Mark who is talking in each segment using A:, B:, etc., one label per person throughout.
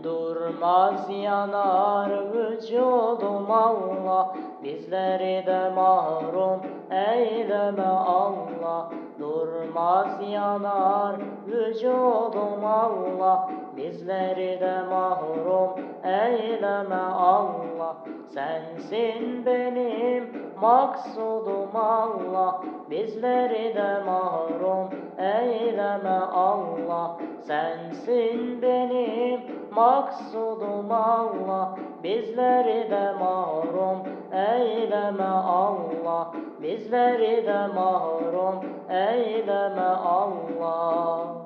A: Durmaz yanar vücudum Allah, bizleri de mahrum eyleme Allah. Durmaz yanar vücudum Allah, bizleri de mahrum eyleme Allah. Sensin benim maksudum Allah, bizleri de mahrum eyleme Allah. Sensin benim maksudum Allah, bizleri de mahrum eyleme Allah. Bizleri de mahrum eyleme Allah.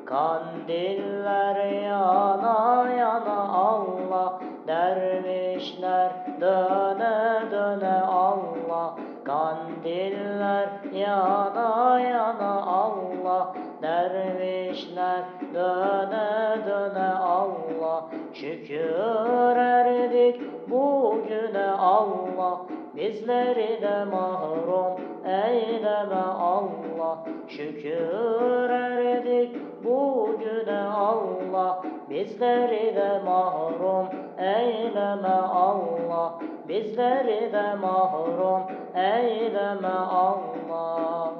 A: Kandiller yana yana Allah, dervişler döne döne Allah. Kandiller yana yana Allah, dervişler döne döne Allah. Şükür erdik bugüne Allah, bizleri de mahrum eyleme Allah. Şükür erdik bugüne Allah, bizleri de mahrum eyleme Allah. Bizleri de mahrum eyleme Allah.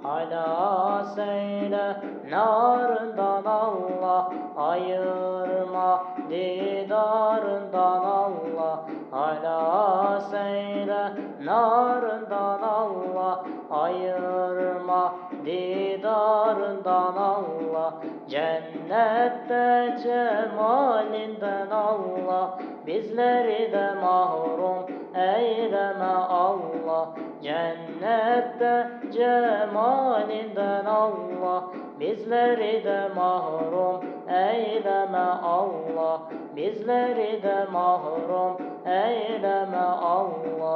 A: Halas eyle narından Allah, ayırma didarından Allah. Halas eyle narından Allah, ayırma didarından Allah. Cennette cemalinden Allah, bizleri de mahrum eyleme Allah. Cennette cemalinden Allah, bizleri de mahrum eyleme Allah. Bizleri de mahrum eyleme Allah.